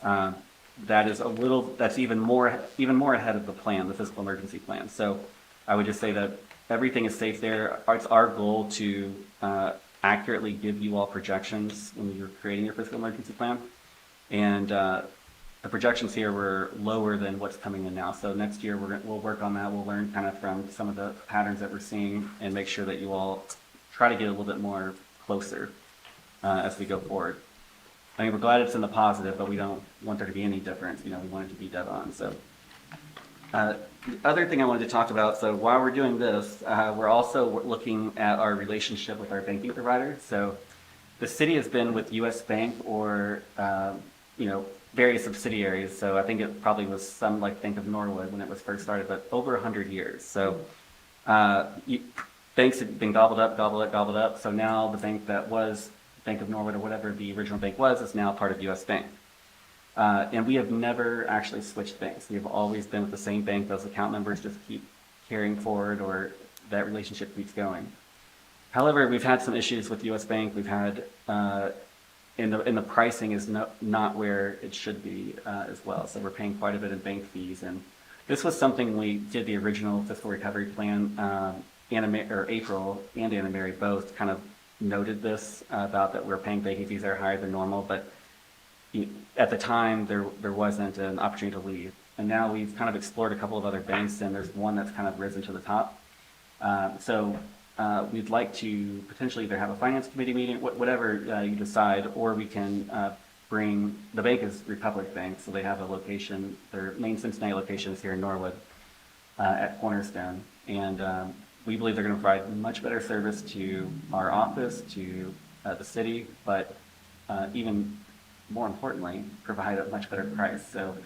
that's even more ahead of the plan, the fiscal emergency plan. So I would just say that everything is safe there. It's our goal to accurately give you all projections when you're creating your fiscal emergency plan. And the projections here were lower than what's coming in now. So next year we'll work on that. We'll learn kind of from some of the patterns that we're seeing and make sure that you all try to get a little bit more closer as we go forward. I mean, we're glad it's in the positive, but we don't want there to be any difference. We want it to be dead on. So the other thing I wanted to talk about, so while we're doing this, we're also looking at our relationship with our banking provider. So the city has been with U.S. Bank or, various subsidiaries. So I think it probably was some like Bank of Norwood when it was first started, but over 100 years. So banks have been gobbled up. So now the bank that was Bank of Norwood or whatever the original bank was is now part of U.S. Bank. And we have never actually switched banks. We have always been with the same bank. Those account numbers just keep carrying forward or that relationship keeps going. However, we've had some issues with U.S. Bank. We've had, and the pricing is not where it should be as well. So we're paying quite a bit in bank fees. And this was something we did the original fiscal recovery plan. April and Anna Mary both kind of noted this about that we're paying banking fees that are higher than normal, but at the time there wasn't an opportunity to leave. And now we've kind of explored a couple of other banks, and there's one that's kind of risen to the top. So we'd like to potentially either have a finance committee meeting, whatever you decide, or we can bring, the bank is Republic Bank, so they have a location, their main Cincinnati location is here in Norwood at Cornerstone. And we believe they're going to provide much better service to our office, to the city, but even more importantly, provide a much better price. So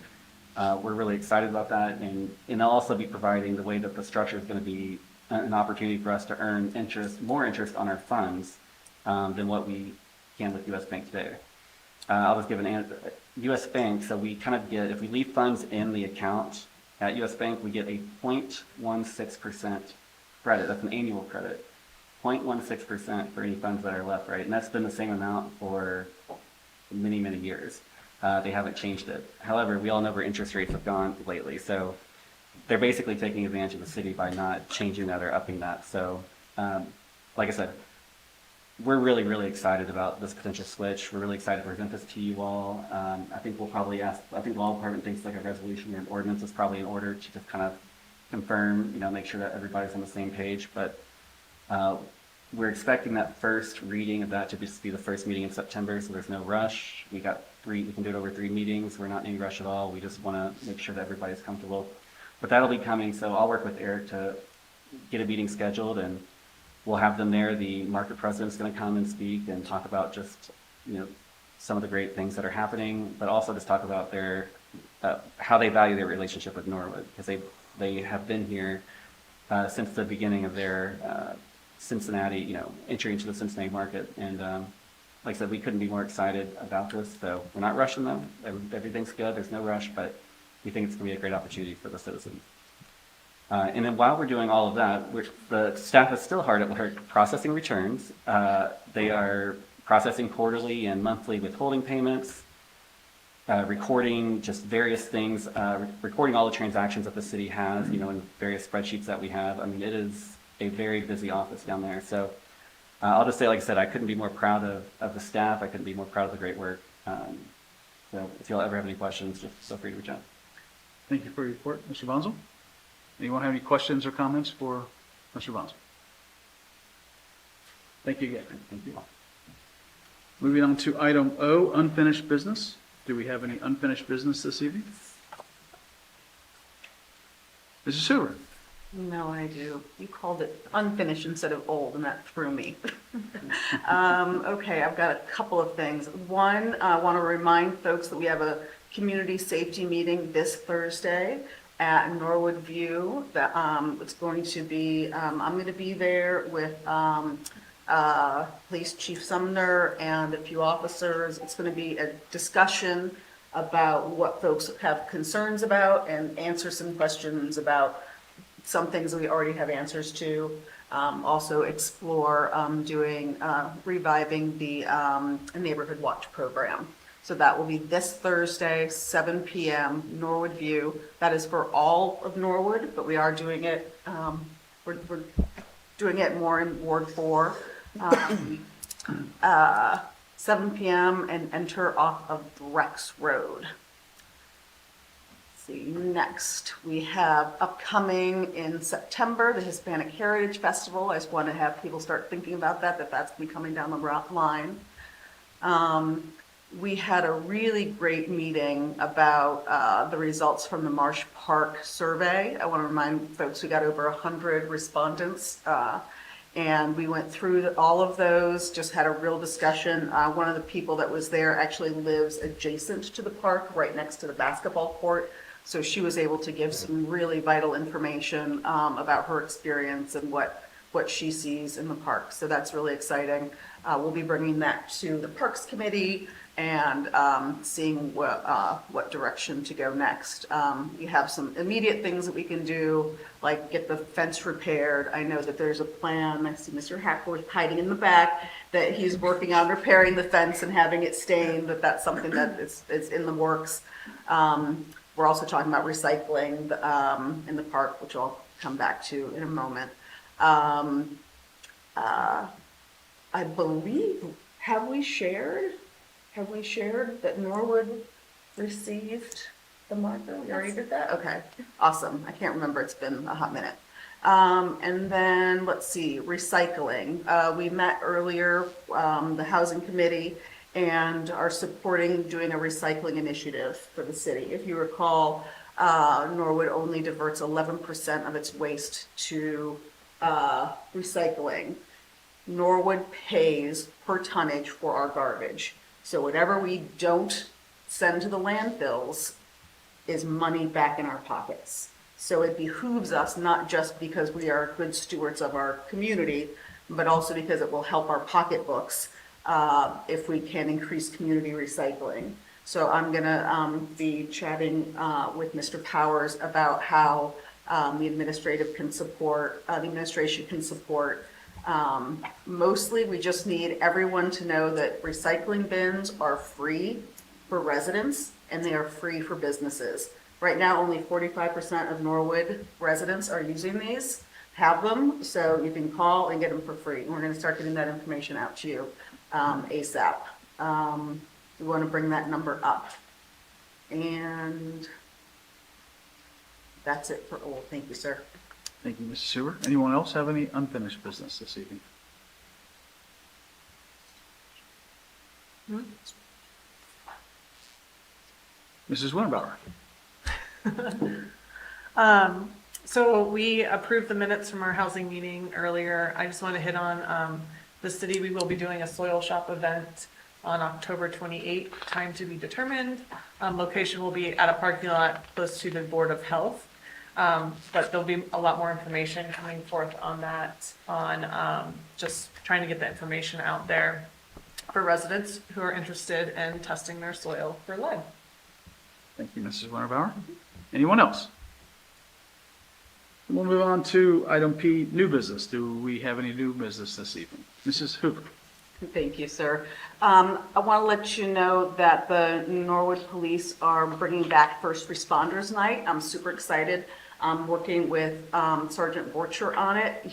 we're really excited about that. And they'll also be providing the way that the structure is going to be an opportunity for us to earn more interest on our funds than what we can with U.S. Bank today. I'll just give an answer. U.S. Bank, so we kind of get, if we leave funds in the account at U.S. Bank, we get a 0.16% credit. That's an annual credit. 0.16% for any funds that are left, right? And that's been the same amount for many, many years. They haven't changed it. However, we all know where interest rates have gone lately, so they're basically taking advantage of the city by not changing that or upping that. So, like I said, we're really, really excited about this potential switch. We're really excited to present this to you all. I think we'll probably ask, I think the law department thinks like a resolution or an ordinance is probably in order to just kind of confirm, make sure that everybody's on the same page. But we're expecting that first reading of that to just be the first meeting in September, so there's no rush. We can do it over 3 meetings. We're not in any rush at all. We just want to make sure that everybody's comfortable. But that'll be coming, so I'll work with Eric to get a meeting scheduled, and we'll have them there. The market president's going to come and speak and talk about just, some of the great things that are happening, but also just talk about their how they value their relationship with Norwood, because they have been here since the beginning of their Cincinnati, entry into the Cincinnati market. And like I said, we couldn't be more excited about this. So we're not rushing them. Everything's good. There's no rush, but we think it's going to be a great opportunity for the citizens. And then while we're doing all of that, the staff is still hard at work processing returns. They are processing quarterly and monthly withholding payments, recording just various things, recording all the transactions that the city has, in various spreadsheets that we have. I mean, it is a very busy office down there. So I'll just say, like I said, I couldn't be more proud of the staff. I couldn't be more proud of the great work. So if you'll ever have any questions, just feel free to reach out. Thank you for your report, Mr. Bonzo. Anyone have any questions or comments for Mr. Bonzo? Thank you again. Thank you. Moving on to item O, unfinished business. Do we have any unfinished business this evening? Mrs. Hoover? No, I do. You called it unfinished instead of old, and that threw me. Okay, I've got a couple of things. One, I want to remind folks that we have a community safety meeting this Thursday at Norwood View. That it's going to be, I'm going to be there with Police Chief Sumner and a few officers. It's going to be a discussion about what folks have concerns about and answer some questions about some things that we already have answers to. Also explore reviving the Neighborhood Watch program. So that will be this Thursday, 7 p.m., Norwood View. That is for all of Norwood, but we are doing it, we're doing it more in Ward 4. 7 p.m. and enter off of Rex Road. Let's see, next we have upcoming in September, the Hispanic Heritage Festival. I just want to have people start thinking about that's going to be coming down the line. We had a really great meeting about the results from the Marsh Park survey. I want to remind folks we got over 100 respondents, and we went through all of those, just had a real discussion. One of the people that was there actually lives adjacent to the park, right next to the basketball court. So she was able to give some really vital information about her experience and what she sees in the park. So that's really exciting. We'll be bringing that to the Parks Committee and seeing what direction to go next. We have some immediate things that we can do, like get the fence repaired. I know that there's a plan. I see Mr. Hackworth hiding in the back, that he's working on repairing the fence and having it stained, that's something that is in the works. We're also talking about recycling in the park, which I'll come back to in a moment. I believe, have we shared that Norwood received the marker? We already did that? Okay, awesome. I can't remember, it's been a hot minute. And then, let's see, recycling. We met earlier, the Housing Committee, and are supporting doing a recycling initiative for the city. If you recall, Norwood only diverts 11% of its waste to recycling. Norwood pays per tonnage for our garbage. So whatever we don't send to the landfills is money back in our pockets. So it behooves us, not just because we are good stewards of our community, but also because it will help our pocketbooks if we can increase community recycling. So I'm gonna be chatting with Mr. Powers about how the administration can support. Mostly, we just need everyone to know that recycling bins are free for residents, and they are free for businesses. Right now, only 45% of Norwood residents are using these, have them, so you can call and get them for free. And we're gonna start getting that information out to you ASAP. We wanna bring that number up. And that's it for old. Thank you, sir. Thank you, Mrs. Sewer. Anyone else have any unfinished business this evening? Mrs. Winterbauer? So we approved the minutes from our housing meeting earlier. I just want to hit on the city. We will be doing a soil shop event on October 28th, time to be determined. Location will be at a parking lot close to the Board of Health. But there'll be a lot more information coming forth on that, on just trying to get the information out there for residents who are interested in testing their soil for lead. Thank you, Mrs. Winterbauer. Anyone else? We'll move on to item P, new business. Do we have any new business this evening? Mrs. Hoover? Thank you, sir. I want to let you know that the Norwood Police are bringing back First Responders Night. I'm super excited. I'm working with Sergeant Borcher on it.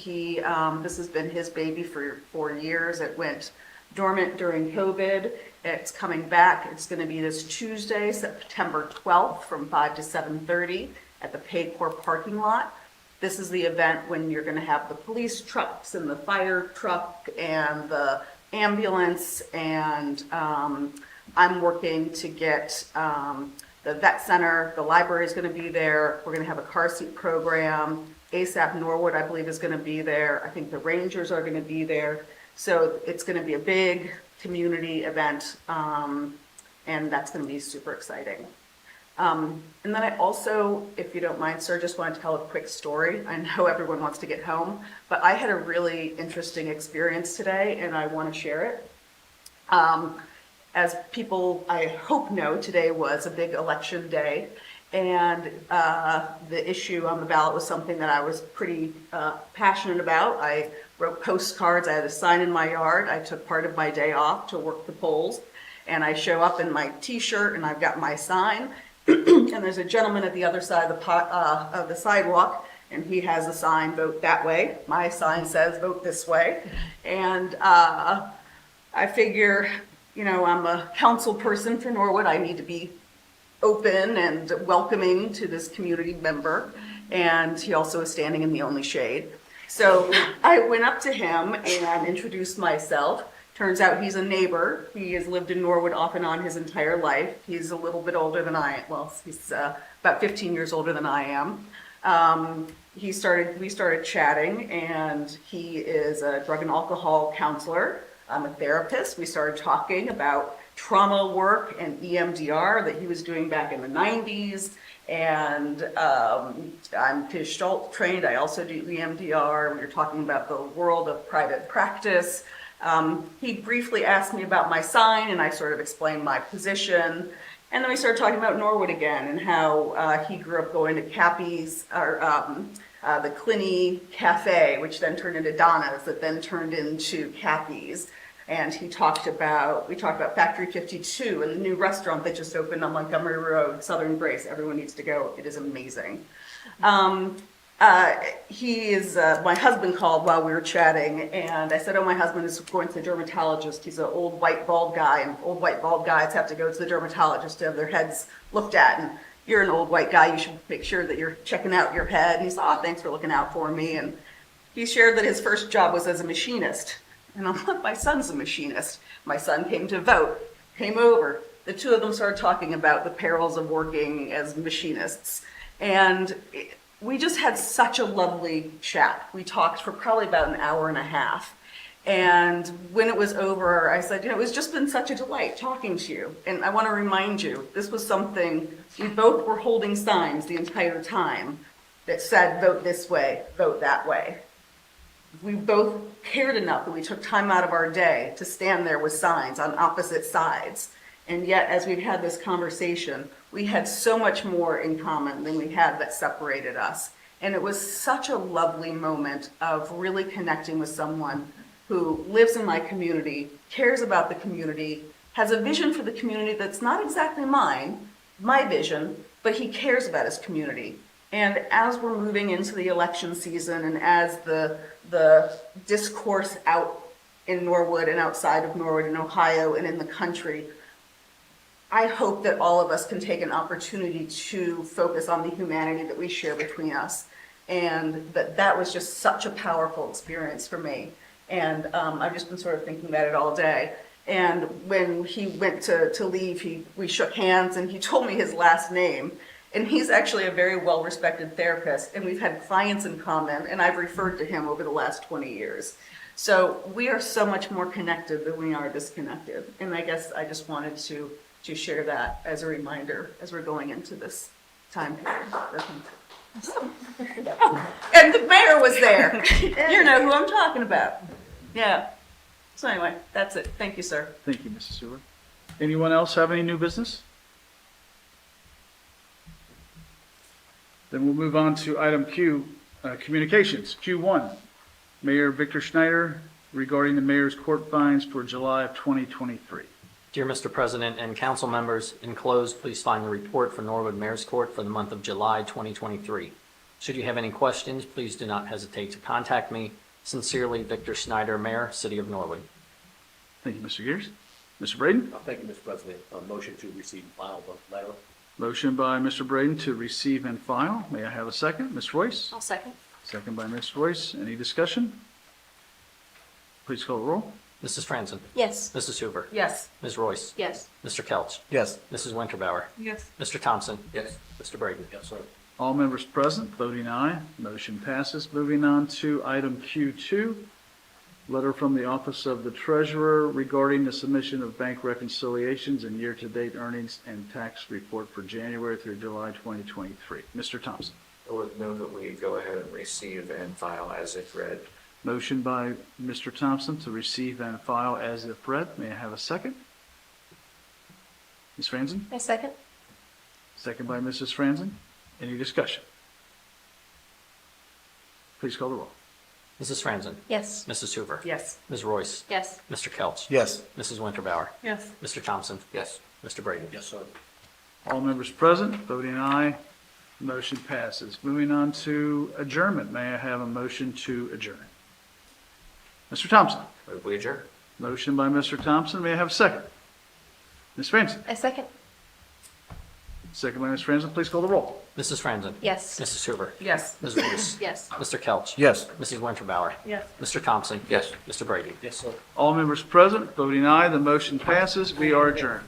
This has been his baby for 4 years. It went dormant during COVID. It's coming back. It's going to be this Tuesday, September 12th from 5 to 7:30 at the Paycor parking lot. This is the event when you're going to have the police trucks and the fire truck and the ambulance, and I'm working to get the vet center, the library is going to be there. We're going to have a car seat program. ASAP Norwood, I believe, is going to be there. I think the Rangers are going to be there. So it's going to be a big community event, and that's going to be super exciting. And then I also, if you don't mind, sir, just want to tell a quick story. I know everyone wants to get home, but I had a really interesting experience today, and I want to share it. As people, I hope, know, today was a big election day, and the issue on the ballot was something that I was pretty passionate about. I wrote postcards. I had a sign in my yard. I took part of my day off to work the polls, and I show up in my T-shirt, and I've got my sign. And there's a gentleman at the other side of the sidewalk, and he has a sign, vote that way. My sign says, vote this way. And I figure, you know, I'm a council person for Norwood. I need to be open and welcoming to this community member. And he also is standing in the only shade. So I went up to him and introduced myself. Turns out he's a neighbor. He has lived in Norwood off and on his entire life. He's a little bit older than I am. Well, he's about 15 years older than I am. We started chatting, and he is a drug and alcohol counselor. I'm a therapist. We started talking about trauma work and EMDR that he was doing back in the 90s. And I'm Gestalt trained. I also do EMDR. We were talking about the world of private practice. He briefly asked me about my sign, and I sort of explained my position. And then we started talking about Norwood again and how he grew up going to Cappy's, or the Clinney Cafe, which then turned into Donna's, that then turned into Cappy's. And we talked about Factory 52 and the new restaurant that just opened on Montgomery Road, Southern Grace. Everyone needs to go. It is amazing. My husband called while we were chatting, and I said, oh, my husband is going to the dermatologist. He's an old white bald guy, and old white bald guys have to go to the dermatologist to have their heads looked at. And you're an old white guy, you should make sure that you're checking out your head. And he said, oh, thanks for looking out for me. And he shared that his first job was as a machinist. And I'm like, my son's a machinist. My son came to vote, came over. The two of them started talking about the perils of working as machinists. And we just had such a lovely chat. We talked for probably about an hour and a half. And when it was over, I said, you know, it's just been such a delight talking to you. And I want to remind you, this was something, we both were holding signs the entire time that said, vote this way, vote that way. We both cared enough that we took time out of our day to stand there with signs on opposite sides. And yet, as we've had this conversation, we had so much more in common than we had that separated us. And it was such a lovely moment of really connecting with someone who lives in my community, cares about the community, has a vision for the community that's not exactly my vision, but he cares about his community. And as we're moving into the election season and as the discourse out in Norwood and outside of Norwood in Ohio and in the country, I hope that all of us can take an opportunity to focus on the humanity that we share between us. And that was just such a powerful experience for me. And I've just been sort of thinking about it all day. And when he went to leave, we shook hands and he told me his last name. And he's actually a very well-respected therapist, and we've had clients in common, and I've referred to him over the last 20 years. So we are so much more connected than we are disconnected. And I guess I just wanted to share that as a reminder as we're going into this time period. And the mayor was there. You know who I'm talking about. Yeah. So anyway, that's it. Thank you, sir. Thank you, Mrs. Sewer. Anyone else have any new business? Then we'll move on to item Q, communications. Q1, Mayor Victor Schneider regarding the mayor's court fines for July of 2023. Dear Mr. President and council members, enclosed, please find the report for Norwood Mayor's Court for the month of July 2023. Should you have any questions, please do not hesitate to contact me. Sincerely, Victor Schneider, Mayor, City of Norwood. Thank you, Mr. Gears. Mr. Braden? Thank you, Mr. President. Motion to receive and file the letter. Motion by Mr. Braden to receive and file. May I have a second? Ms. Royce? I'll second. Second by Ms. Royce. Any discussion? Please call the roll. Mrs. Franzen? Yes. Mrs. Hoover? Yes. Ms. Royce? Yes. Mr. Kelch? Yes. Mrs. Winterbauer? Yes. Mr. Thompson? Yes. Mr. Braden? Yes, sir. All members present, voting aye. Motion passes. Moving on to item Q2, letter from the Office of the Treasurer regarding the submission of bank reconciliations and year-to-date earnings and tax report for January through July 2023. Mr. Thompson. I would move that we go ahead and receive and file as if read. Motion by Mr. Thompson to receive and file as if read. May I have a second? Ms. Franzen? I second. Second by Mrs. Franzen. Any discussion? Please call the roll. Mrs. Franzen? Yes. Mrs. Hoover? Yes. Ms. Royce? Yes. Mr. Kelch? Yes. Mrs. Winterbauer? Yes. Mr. Thompson? Yes. Mr. Braden? Yes, sir. All members present, voting aye. Motion passes. Moving on to adjournment. May I have a motion to adjourn? Mr. Thompson. Move we adjourn. Motion by Mr. Thompson. May I have a second? Ms. Franzen. I second. Second by Ms. Franzen. Please call the roll. Mrs. Franzen? Yes. Mrs. Hoover? Yes. Ms. Royce? Yes. Mr. Kelch? Yes. Mrs. Winterbauer? Yes. Mr. Thompson? Yes. Mr. Brady? Yes, sir. All members present, voting aye. The motion passes. We are adjourned.